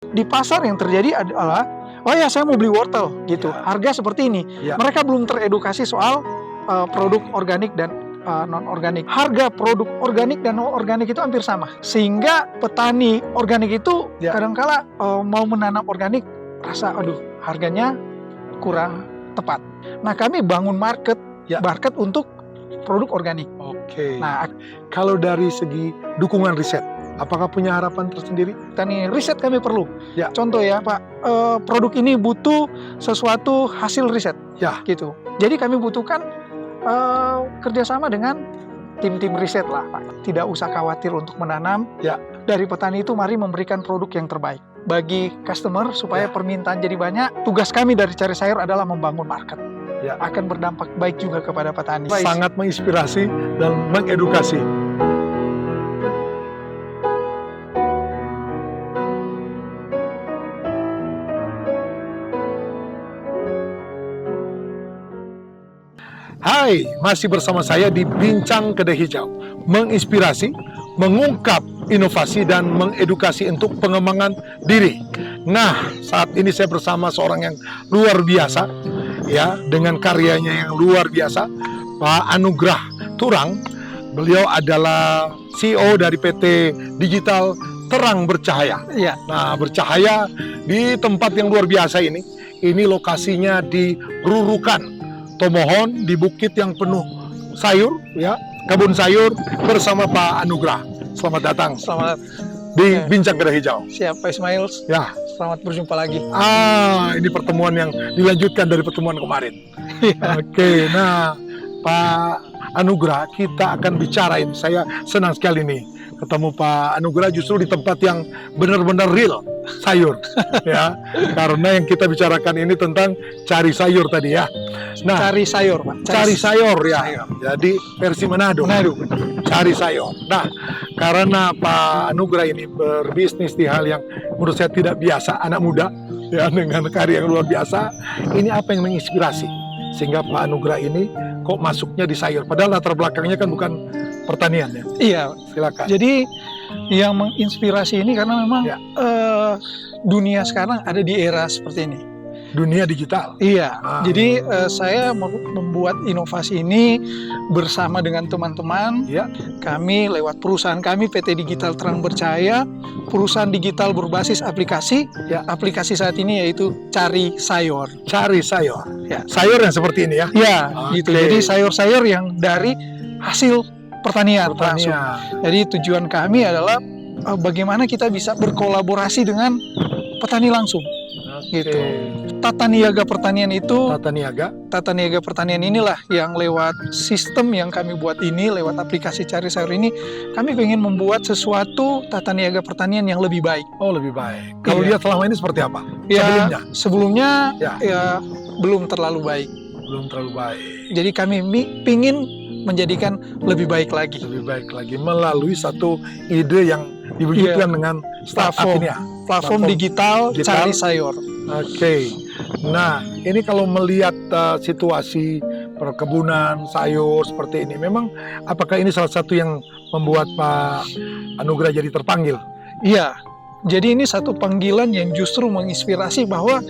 di pasar yang terjadi adalah, oh ya saya mau beli wortel gitu, harga seperti ini. Mereka belum teredukasi soal produk organik dan non-organik. Harga produk organik dan non-organik itu hampir sama, sehingga petani organik itu kadangkala mau menanam organik rasa aduh harganya kurang tepat. Nah kami bangun market untuk produk organik. Oke. Nah kalau dari segi dukungan riset, apakah punya harapan tersendiri? Tani riset kami perlu. Contoh ya Pak, produk ini butuh sesuatu hasil riset. Gitu. Jadi kami butuhkan kerjasama dengan tim-tim riset lah Pak. Tidak usah khawatir untuk menanam. Dari petani itu mari memberikan produk yang terbaik bagi customer supaya permintaan jadi banyak. Tugas kami dari Cari Sayur adalah membangun market. Akan berdampak baik juga kepada petani. Sangat menginspirasi dan mengedukasi. Hai, masih bersama saya di Bincang Kedai Hijau. Menginspirasi, mengungkap inovasi dan mengedukasi untuk pengembangan diri. Nah, saat ini saya bersama seorang yang luar biasa, ya, dengan karyanya yang luar biasa, Pak Anugrah Turang. Beliau adalah CEO dari PT Digital Terang Bercahaya. Nah, bercahaya di tempat yang luar biasa ini. Ini lokasinya di Rurukan, Tomohon, di bukit yang penuh sayur, ya, kebun sayur bersama Pak Anugrah. Selamat datang. Selamat di Bincang Kedai Hijau. Siap Pak Ismail. Selamat berjumpa lagi. Ini pertemuan yang dilanjutkan dari pertemuan kemarin. Oke, nah Pak Anugrah, kita akan bicarain. Saya senang sekali nih ketemu Pak Anugrah justru di tempat yang benar-benar real sayur, ya. Karena yang kita bicarakan ini tentang cari sayur tadi ya. Nah, cari sayur, Pak. Cari sayur ya. Jadi versi Manado. Cari sayur. Nah, karena Pak Anugrah ini berbisnis di hal yang menurut saya tidak biasa, anak muda ya dengan karya yang luar biasa. Ini apa yang menginspirasi sehingga Pak Anugrah ini kok masuknya di sayur? Padahal latar belakangnya kan bukan pertanian ya. Iya, silakan. Jadi yang menginspirasi ini karena memang dunia sekarang ada di era seperti ini. Dunia digital. Iya. Jadi saya membuat inovasi ini bersama dengan teman-teman. Kami lewat perusahaan kami PT Digital Terang Bercahaya, perusahaan digital berbasis aplikasi. Aplikasi saat ini yaitu Cari Sayur. Cari Sayur. Sayur yang seperti ini ya. Gitu. Jadi sayur-sayur yang dari hasil pertanian langsung. Jadi tujuan kami adalah bagaimana kita bisa berkolaborasi dengan petani langsung. Gitu. Tata niaga pertanian itu, tata niaga pertanian inilah yang lewat sistem yang kami buat ini, lewat aplikasi Cari Sayur ini, kami ingin membuat sesuatu tata niaga pertanian yang lebih baik. Oh, lebih baik. Kalau lihat selama ini seperti apa? Sebelumnya belum terlalu baik. Belum terlalu baik. Jadi kami ingin menjadikan lebih baik lagi. Lebih baik lagi melalui satu ide yang diwujudkan dengan startup ini ya. Platform digital Cari Sayur. Oke. Nah, ini kalau melihat situasi perkebunan sayur seperti ini, memang apakah ini salah satu yang membuat Pak Anugrah jadi terpanggil? Iya. Jadi ini satu panggilan yang justru menginspirasi bahwa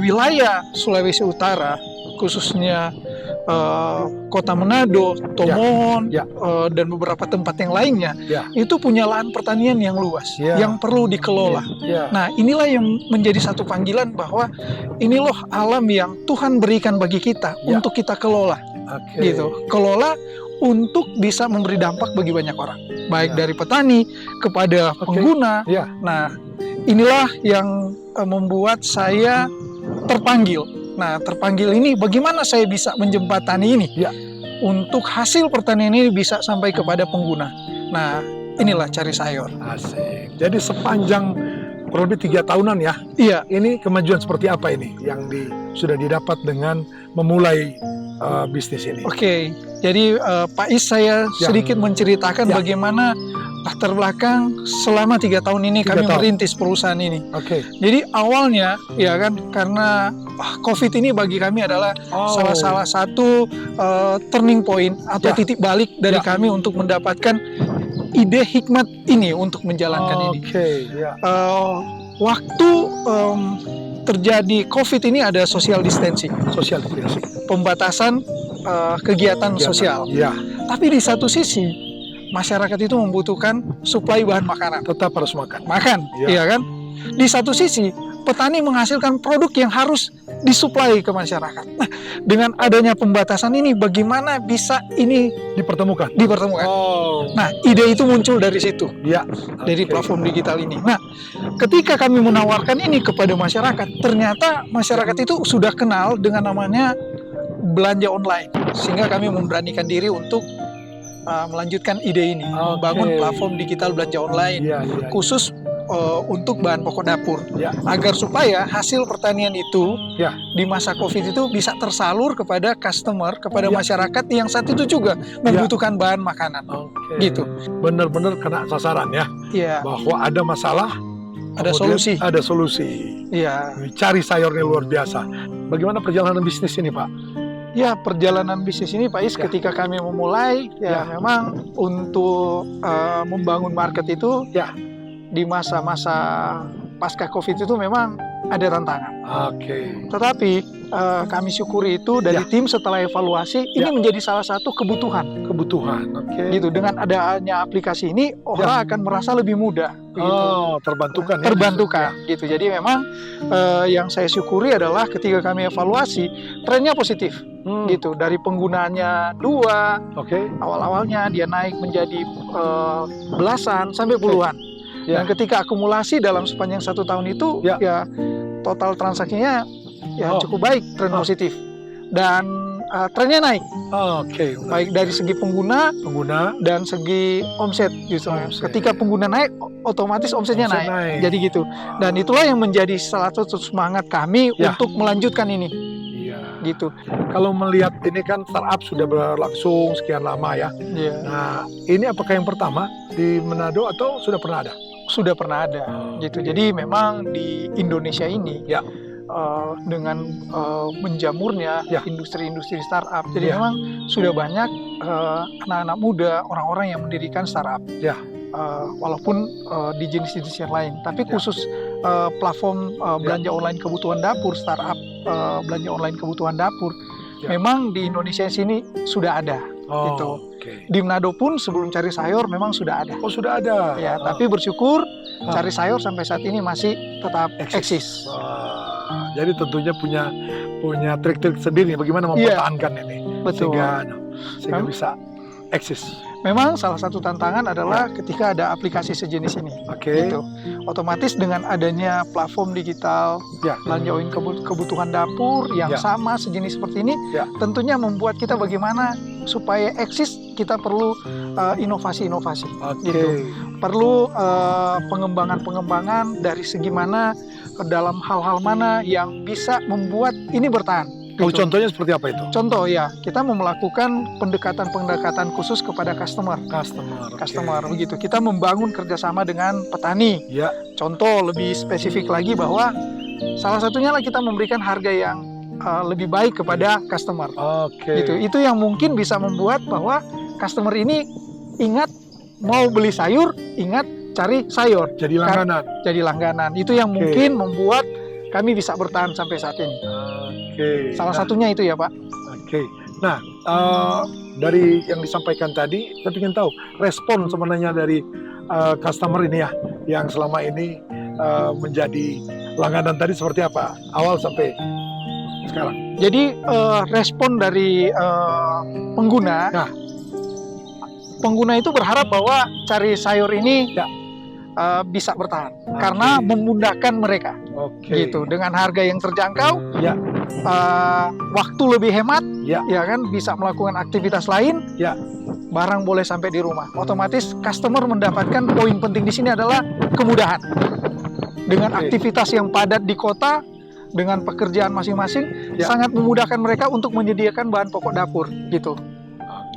wilayah Sulawesi Utara, khususnya Kota Manado, Tomohon, dan beberapa tempat yang lainnya, itu punya lahan pertanian yang luas, yang perlu dikelola. Nah, inilah yang menjadi satu panggilan bahwa ini loh alam yang Tuhan berikan bagi kita untuk kita kelola, gitu. Kelola untuk bisa memberi dampak bagi banyak orang, baik dari petani kepada pengguna. Nah, inilah yang membuat saya terpanggil. Nah, terpanggil ini bagaimana saya bisa menjembatani ini untuk hasil pertanian ini bisa sampai kepada pengguna. Nah, inilah Cari Sayur. Asik. Jadi sepanjang kurang lebih 3 tahunan ya. Ini kemajuan seperti apa ini yang sudah didapat dengan memulai bisnis ini? Oke. Jadi Pak Is, saya sedikit menceritakan bagaimana latar belakang selama 3 tahun ini kami merintis perusahaan ini. Jadi awalnya ya kan karena COVID ini bagi kami adalah salah satu turning point atau titik balik dari kami untuk mendapatkan ide hikmat ini untuk menjalankan ini. waktu terjadi COVID ini ada social distancing, Social distancing. pembatasan kegiatan sosial. Ya, Tapi di satu sisi masyarakat itu membutuhkan suplai bahan makanan, tetap harus makan. Ya. iya kan? Di satu sisi petani menghasilkan produk yang harus disuplai ke masyarakat. Nah, dengan adanya pembatasan ini, bagaimana bisa ini Dipertemukan. dipertemukan? Oh, Nah, ide itu muncul dari situ, ya. dari Oke. platform digital ini. Nah, ketika kami menawarkan ini kepada masyarakat, ternyata masyarakat itu sudah kenal dengan namanya belanja online, sehingga kami memberanikan diri untuk melanjutkan ide ini, membangun platform digital belanja online Iya, iya. khusus untuk bahan pokok dapur, Ya. agar supaya hasil pertanian itu Ya. di masa COVID itu bisa tersalur kepada customer, kepada Ya. masyarakat yang saat itu juga membutuhkan bahan makanan. Oke. Gitu. Benar-benar kena sasaran ya, Iya, bahwa ada masalah, ada kemudian solusi. Ada solusi. Iya. Cari sayurnya luar biasa. Bagaimana perjalanan bisnis ini, Pak? Ya, perjalanan bisnis ini Pak Is, Ya. ketika kami memulai, ya memang untuk membangun market itu, Ya. di masa-masa pasca COVID itu memang ada tantangan. Oke. Tetapi kami syukuri itu dari tim setelah evaluasi, ini menjadi salah satu kebutuhan. Kebutuhan. Oke. Gitu, dengan adanya aplikasi ini, orang akan merasa lebih mudah. Gitu. Oh, terbantukan ya. Terbantukan gitu. Jadi memang yang saya syukuri adalah ketika kami evaluasi, trennya positif. Gitu, dari penggunaannya 2, Oke. awal-awalnya dia naik menjadi belasan sampai puluhan. Ya. Dan ketika akumulasi dalam sepanjang 1 tahun itu, ya total transaksinya ya cukup baik, tren positif. Dan trennya naik, Oke. baik dari segi pengguna Pengguna. dan segi omset justru. Omset. Ketika pengguna naik, otomatis omsetnya Omset naik. naik. Jadi gitu. Dan itulah yang menjadi salah satu semangat kami untuk melanjutkan ini. Iya. Gitu. Kalau melihat ini kan startup sudah berlangsung sekian lama ya. Iya. Nah, ini apakah yang pertama di Manado atau sudah pernah ada? Sudah pernah ada. Gitu. Jadi memang di Indonesia ini Ya. dengan menjamurnya industri-industri startup. Jadi Ya. memang sudah banyak anak-anak muda, orang-orang yang mendirikan startup. Ya. Walaupun di jenis-jenis yang lain, tapi khusus platform belanja online kebutuhan dapur, startup belanja online kebutuhan dapur, memang di Indonesia sini sudah ada. Gitu. Oke. Di Manado pun sebelum cari sayur memang sudah ada. Oh, sudah ada. Ya, tapi bersyukur cari sayur sampai saat ini masih tetap eksis. Wah, jadi tentunya punya trik-trik sendiri bagaimana mempertahankan ini Betul. sehingga bisa eksis. Memang salah satu tantangan adalah ketika ada aplikasi sejenis ini. Oke. Gitu. Otomatis dengan adanya platform digital belanja online kebutuhan dapur yang sama sejenis seperti ini, tentunya membuat kita bagaimana supaya eksis, kita perlu inovasi-inovasi. Gitu. Perlu pengembangan-pengembangan dari segi mana, dalam hal-hal mana yang bisa membuat ini bertahan. Kalau contohnya seperti apa itu? Contoh ya, kita mau melakukan pendekatan khusus kepada customer begitu. Kita membangun kerjasama dengan petani. Ya. Contoh lebih spesifik lagi bahwa salah satunya lah kita memberikan harga yang lebih baik kepada customer. Oke. Gitu. Itu yang mungkin bisa membuat bahwa customer ini ingat mau beli sayur, ingat cari sayur. Jadi langganan. Jadi langganan. Itu yang mungkin membuat kami bisa bertahan sampai saat ini. Salah satunya itu ya Pak. Oke. Nah, dari yang disampaikan tadi, saya ingin tahu respon sebenarnya dari customer ini ya, yang selama ini menjadi langganan tadi seperti apa, awal sampai sekarang. Jadi respon dari pengguna, pengguna itu berharap bahwa cari sayur ini bisa bertahan karena memudahkan mereka. Gitu, dengan harga yang terjangkau, waktu lebih hemat, ya kan, bisa melakukan aktivitas lain, barang boleh sampai di rumah. Otomatis customer mendapatkan poin penting di sini adalah kemudahan. Dengan aktivitas yang padat di kota, dengan pekerjaan masing-masing, sangat memudahkan mereka untuk menyediakan bahan pokok dapur. Gitu.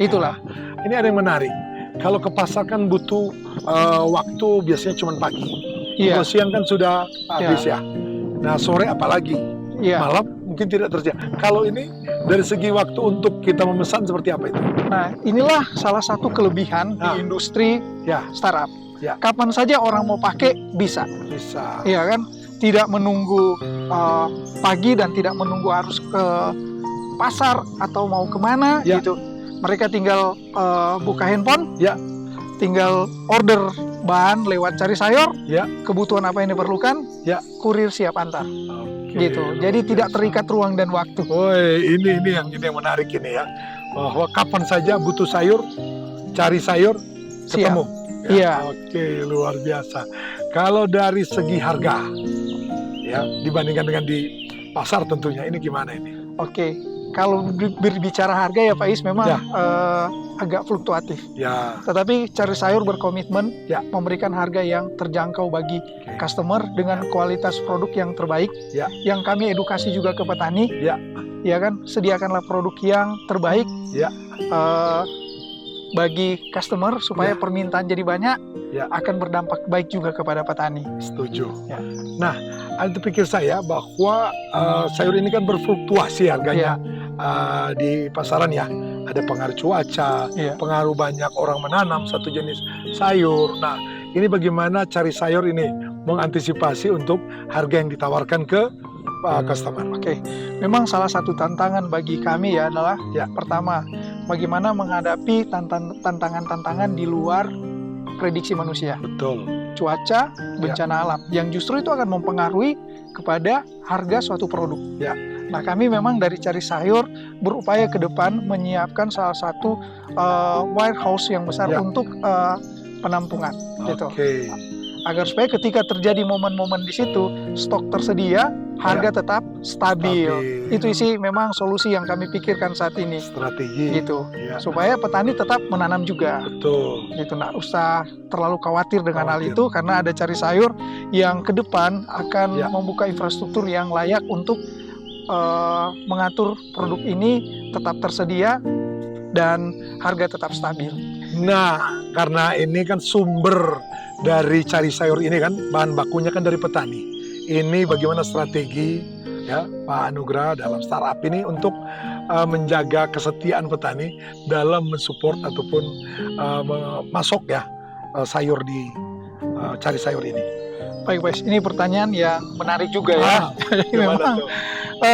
Itulah. Ini ada yang menarik. Kalau ke pasar kan butuh waktu biasanya cuma pagi. Kalau siang kan sudah habis ya. Nah, sore apalagi. Malam mungkin tidak terjadi. Kalau ini dari segi waktu untuk kita memesan seperti apa itu? Nah, inilah salah satu kelebihan di industri startup. Kapan saja orang mau pakai bisa. Bisa. Iya kan? tidak menunggu pagi dan tidak menunggu harus ke pasar atau mau kemana Ya. gitu. Mereka tinggal buka handphone, Ya. tinggal order bahan lewat Cari Sayur, Ya. kebutuhan apa yang diperlukan, Ya. kurir siap antar, Oke, gitu. Jadi luar tidak biasa. terikat ruang dan waktu. Woi, ini yang menarik ini ya. Bahwa kapan saja butuh sayur, cari sayur, ketemu. Iya. Oke, luar biasa. Kalau dari segi harga, ya dibandingkan dengan di pasar tentunya, ini gimana ini? Oke, kalau berbicara harga ya Pak Is memang Ya. agak fluktuatif. Ya, Tetapi Cari Sayur berkomitmen Ya. memberikan harga yang terjangkau bagi customer dengan kualitas produk yang terbaik. Ya. Yang kami edukasi juga ke petani. Ya. Ya kan, sediakanlah produk yang terbaik. Ya. Bagi customer supaya Ya. permintaan jadi banyak, Ya. akan berdampak baik juga kepada petani. setuju. Ya. Nah, ada pikir saya bahwa sayur ini kan berfluktuasi harganya di pasaran ya. Ada pengaruh cuaca, Iya. pengaruh banyak orang menanam satu jenis sayur. Nah, ini bagaimana Cari Sayur ini mengantisipasi untuk harga yang ditawarkan ke customer? Oke, memang salah satu tantangan bagi kami ya adalah Ya. pertama, bagaimana menghadapi tantangan-tantangan di luar prediksi manusia, Betul. cuaca, bencana alam, yang justru itu akan mempengaruhi kepada harga suatu produk. Ya. Nah, kami memang dari Cari Sayur berupaya ke depan menyiapkan salah satu warehouse yang besar Ya. untuk penampungan, gitu. Oke. Agar supaya ketika terjadi momen-momen di situ, stok tersedia, harga tetap stabil. Itu sih memang solusi yang kami pikirkan saat ini, strategi. gitu. Ya, Supaya petani tetap menanam juga, betul. gitu. Nggak usah terlalu khawatir dengan hal Khawatir. itu, karena ada Cari Sayur yang ke depan akan Ya. membuka infrastruktur yang layak untuk mengatur produk ini tetap tersedia dan harga tetap stabil. Nah, karena ini kan sumber dari Cari Sayur ini kan bahan bakunya kan dari petani. Ini bagaimana strategi ya Pak Anugrah dalam startup ini untuk menjaga kesetiaan petani dalam mensupport ataupun masuk ya sayur di Cari Sayur ini. Baik, Pak. Ini pertanyaan yang menarik juga ya. Gimana Memang tuh?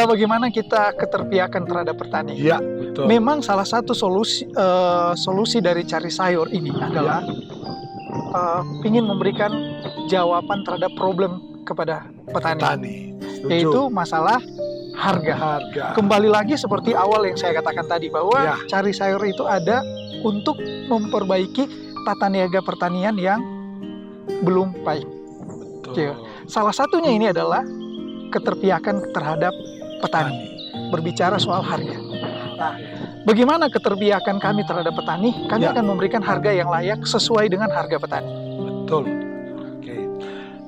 bagaimana kita keterpiakan terhadap petani. Iya, betul. Memang salah satu solusi dari Cari Sayur ini adalah ingin memberikan jawaban terhadap problem kepada petani, Setuju. yaitu masalah harga. Harga. Kembali lagi seperti awal yang saya katakan tadi bahwa Ya. Cari Sayur itu ada untuk memperbaiki tata niaga pertanian yang belum baik. Betul. Salah satunya ini adalah keterpiakan terhadap petani. Berbicara soal harga. Nah, bagaimana keterpiakan kami terhadap petani? Kami Ya. akan memberikan harga yang layak sesuai dengan harga petani. Betul. Oke.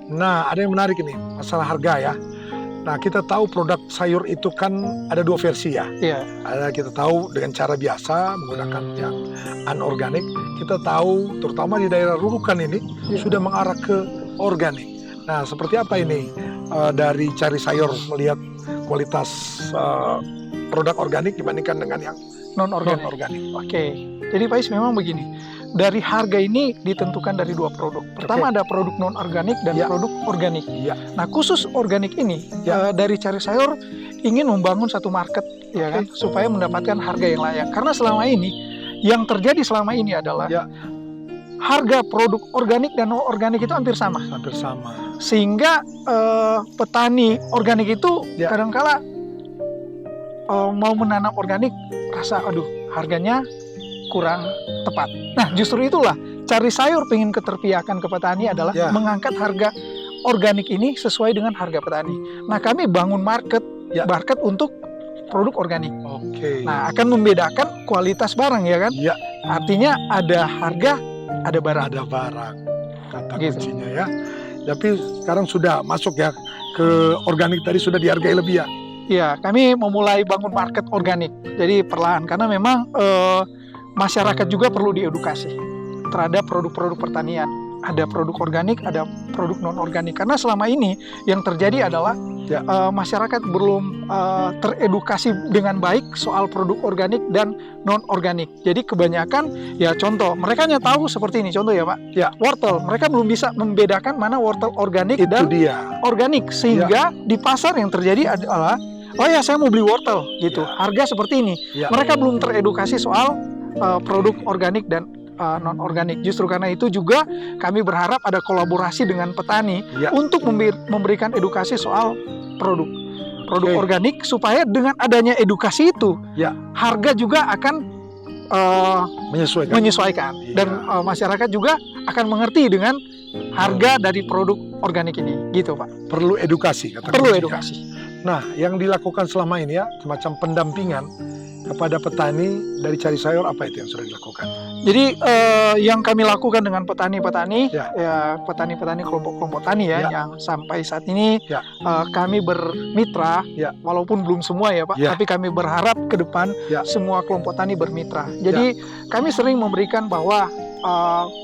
Nah, ada yang menarik ini, masalah harga ya. Nah, kita tahu produk sayur itu kan ada dua versi ya. Iya, Ada kita tahu dengan cara biasa menggunakan yang anorganik. Kita tahu terutama di daerah Rurukan ini Iya. sudah mengarah ke organik. Nah, seperti apa ini dari Cari Sayur melihat kualitas produk organik dibandingkan dengan yang non-organik. non-organik? Oke, jadi Pak Is memang begini. Dari harga ini ditentukan dari dua produk. Pertama ada produk non-organik dan Ya. produk organik. Iya. Nah, khusus organik ini Ya. dari Cari Sayur ingin membangun satu market, ya kan, Oke. supaya mendapatkan harga yang layak. Karena selama ini yang terjadi selama ini adalah Ya. harga produk organik dan non-organik itu hampir sama. Hampir sama. Sehingga petani organik itu Ya. kadangkala mau menanam organik rasa aduh harganya kurang tepat. Nah, justru itulah Cari Sayur pengen keterpiakan ke petani adalah Ya. mengangkat harga organik ini sesuai dengan harga petani. Nah, kami bangun market untuk produk organik. Oke. Nah, akan membedakan kualitas barang ya kan? Iya. Artinya ada harga, ada barang. Ada barang kata Gitu. kuncinya ya. Tapi sekarang sudah masuk ya ke organik tadi sudah dihargai lebih ya. Ya, kami memulai bangun market organik. Jadi perlahan karena memang masyarakat juga perlu diedukasi terhadap produk-produk pertanian. ada produk organik, ada produk non organik. Karena selama ini yang terjadi adalah masyarakat belum teredukasi dengan baik soal produk organik dan non organik. Jadi kebanyakan ya contoh mereka hanya tahu seperti ini contoh ya Pak. Ya, wortel mereka belum bisa membedakan mana wortel organik dan organik, sehingga di pasar yang terjadi adalah oh ya saya mau beli wortel gitu, harga seperti ini. Mereka belum teredukasi soal produk organik dan non organik. Justru karena itu juga kami berharap ada kolaborasi dengan petani untuk memberikan edukasi soal produk organik, supaya dengan adanya edukasi itu harga juga akan menyesuaikan dan masyarakat juga akan mengerti dengan harga dari produk organik ini, gitu Pak. Perlu edukasi, perlu edukasi. Nah, yang dilakukan selama ini ya semacam pendampingan kepada petani dari Cari Sayur, apa itu yang sudah dilakukan? Jadi yang kami lakukan dengan petani-petani, petani-petani kelompok-kelompok tani yang sampai saat ini kami bermitra, walaupun belum semua ya Pak, tapi kami berharap ke depan semua kelompok tani bermitra. Jadi kami sering memberikan bahwa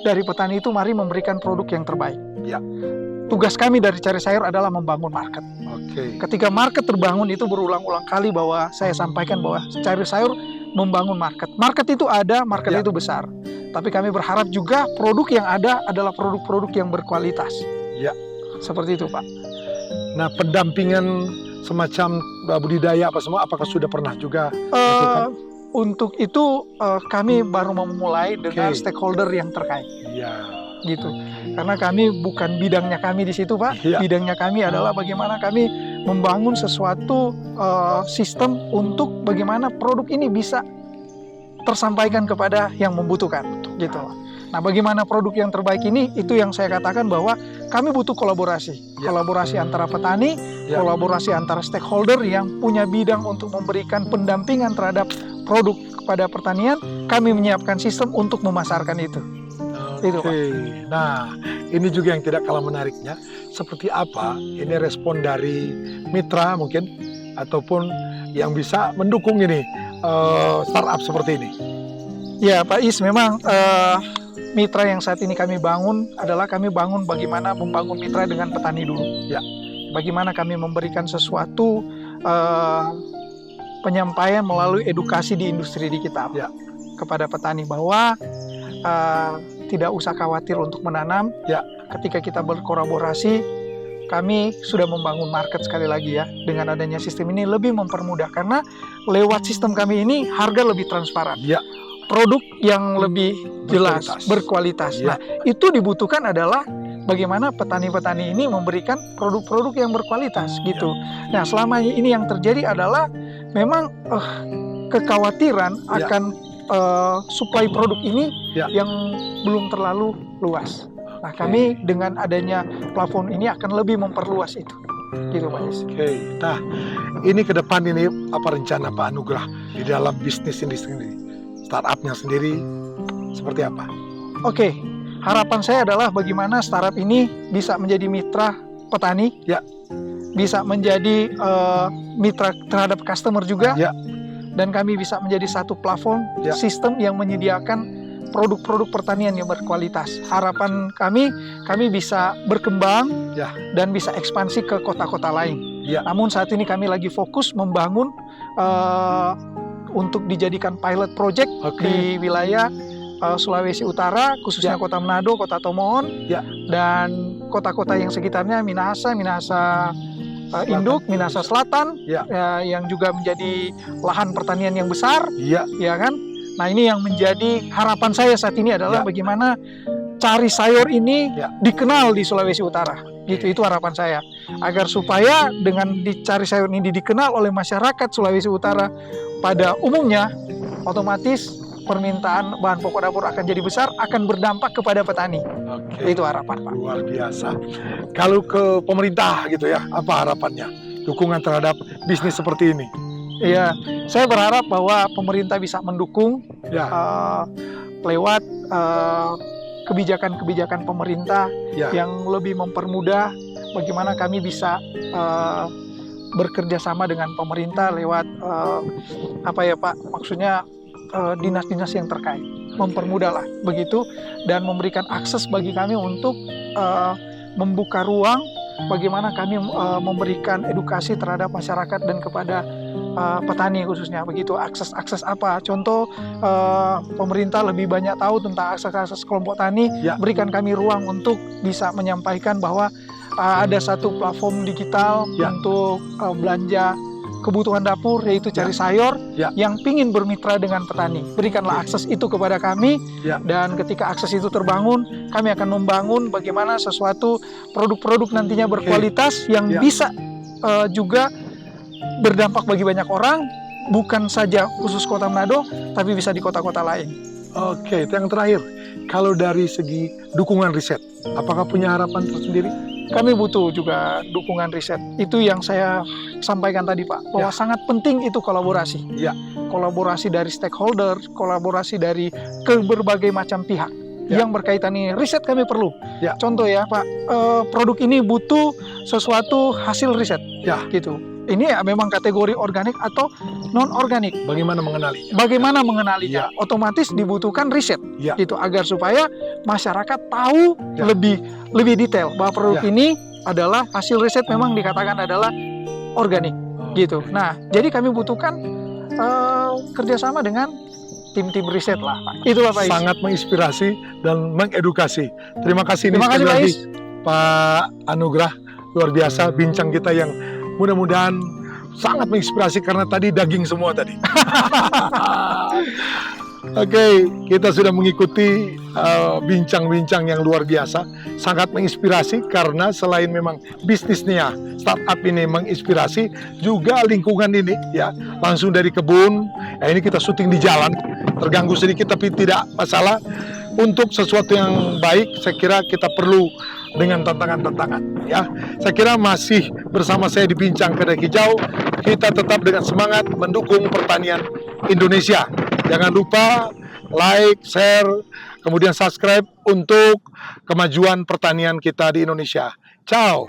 dari petani itu mari memberikan produk yang terbaik. Tugas kami dari Cari Sayur adalah membangun market. Ketika market terbangun, itu berulang-ulang kali bahwa saya sampaikan bahwa Cari Sayur membangun market. Market itu ada, market itu besar. Tapi kami berharap juga produk yang ada adalah produk-produk yang berkualitas. Seperti itu Pak. Nah, pendampingan semacam budidaya apa semua, apakah sudah pernah juga lakukan? Untuk itu kami baru memulai dengan stakeholder yang terkait. Gitu. Karena kami bukan bidangnya kami di situ Pak. Bidangnya kami adalah bagaimana kami membangun sesuatu sistem untuk bagaimana produk ini bisa tersampaikan kepada yang membutuhkan, gitu. Nah, bagaimana produk yang terbaik ini, itu yang saya katakan bahwa kami butuh kolaborasi. Kolaborasi antara petani, kolaborasi antara stakeholder yang punya bidang untuk memberikan pendampingan terhadap produk kepada pertanian. Kami menyiapkan sistem untuk memasarkan itu. Nah, ini juga yang tidak kalah menariknya. Seperti apa ini respon dari mitra mungkin, ataupun yang bisa mendukung ini startup seperti ini? Ya Pak Is, memang mitra yang saat ini kami bangun adalah kami bangun bagaimana membangun mitra dengan petani dulu. Bagaimana kami memberikan sesuatu penyampaian melalui edukasi di industri digital kepada petani bahwa tidak usah khawatir untuk menanam. Ketika kita berkolaborasi, kami sudah membangun market sekali lagi ya. Dengan adanya sistem ini lebih mempermudah, karena lewat sistem kami ini harga lebih transparan. Produk yang lebih jelas, berkualitas. Nah, itu dibutuhkan adalah bagaimana petani-petani ini memberikan produk-produk yang berkualitas, gitu. Nah, selama ini yang terjadi adalah memang kekhawatiran akan suplai produk ini yang belum terlalu luas. Nah, kami dengan adanya platform ini akan lebih memperluas itu, gitu Pak Yus. Nah, ini ke depan ini apa rencana Pak Anugrah di dalam bisnis ini sendiri, startupnya sendiri seperti apa? Harapan saya adalah bagaimana startup ini bisa menjadi mitra petani, bisa menjadi mitra terhadap customer juga. Dan kami bisa menjadi satu platform sistem yang menyediakan produk-produk pertanian yang berkualitas. Harapan kami bisa berkembang dan bisa ekspansi ke kota-kota lain. Namun saat ini kami lagi fokus membangun untuk dijadikan pilot project di wilayah Sulawesi Utara, khususnya Kota Manado, Kota Tomohon, dan kota-kota yang sekitarnya, Minahasa Induk, Minahasa Selatan, yang juga menjadi lahan pertanian yang besar, ya kan? Nah, ini yang menjadi harapan saya saat ini adalah bagaimana Cari Sayur ini dikenal di Sulawesi Utara. Gitu, itu harapan saya. Agar supaya dengan Cari Sayur ini dikenal oleh masyarakat Sulawesi Utara pada umumnya, otomatis permintaan bahan pokok dapur akan jadi besar, akan berdampak kepada petani. Itu harapan Pak. Luar biasa. Kalau ke pemerintah gitu ya, apa harapannya? Dukungan terhadap bisnis seperti ini? Iya, saya berharap bahwa pemerintah bisa mendukung lewat kebijakan-kebijakan pemerintah yang lebih mempermudah bagaimana kami bisa bekerja sama dengan pemerintah lewat apa ya Pak? Maksudnya dinas-dinas yang terkait. mempermudah lah begitu, dan memberikan akses bagi kami untuk membuka ruang bagaimana kami memberikan edukasi terhadap masyarakat dan kepada petani khususnya begitu. Akses apa? Contoh, pemerintah lebih banyak tahu tentang akses kelompok tani, berikan kami ruang untuk bisa menyampaikan bahwa ada satu platform digital untuk belanja kebutuhan dapur, yaitu cari sayur, yang pingin bermitra dengan petani. Berikanlah akses itu kepada kami, dan ketika akses itu terbangun, kami akan membangun bagaimana sesuatu produk-produk nantinya berkualitas yang bisa juga berdampak bagi banyak orang, bukan saja khusus Kota Manado, tapi bisa di kota-kota lain. Oke, itu yang terakhir. Kalau dari segi dukungan riset, apakah punya harapan tersendiri? Kami butuh juga dukungan riset. Itu yang saya sampaikan tadi, Pak, bahwa sangat penting itu kolaborasi. Kolaborasi dari stakeholder, kolaborasi dari berbagai macam pihak yang berkaitan ini. Riset kami perlu. Contoh ya, Pak, produk ini butuh sesuatu hasil riset, gitu. Ini ya memang kategori organik atau non organik. Bagaimana mengenali? Bagaimana mengenalinya? Otomatis dibutuhkan riset, gitu, agar supaya masyarakat tahu lebih detail bahwa produk ini adalah hasil riset, memang dikatakan adalah organik, gitu. Nah, jadi kami butuhkan kerjasama dengan tim-tim riset lah, Pak. Itulah Pak Is. Sangat menginspirasi dan mengedukasi. Terima kasih nih sekali Pak lagi, Is. Pak Anugrah, luar biasa bincang kita yang mudah-mudahan sangat menginspirasi karena tadi daging semua tadi. Oke, kita sudah mengikuti bincang-bincang yang luar biasa, sangat menginspirasi karena selain memang bisnisnya startup ini menginspirasi, juga lingkungan ini ya langsung dari kebun. Ini kita syuting di jalan, terganggu sedikit tapi tidak masalah. Untuk sesuatu yang baik, saya kira kita perlu dengan tantangan-tantangan. Ya, saya kira masih bersama saya di Bincang Kedai Hijau. Kita tetap dengan semangat mendukung pertanian Indonesia. Jangan lupa like, share, kemudian subscribe untuk kemajuan pertanian kita di Indonesia. Ciao.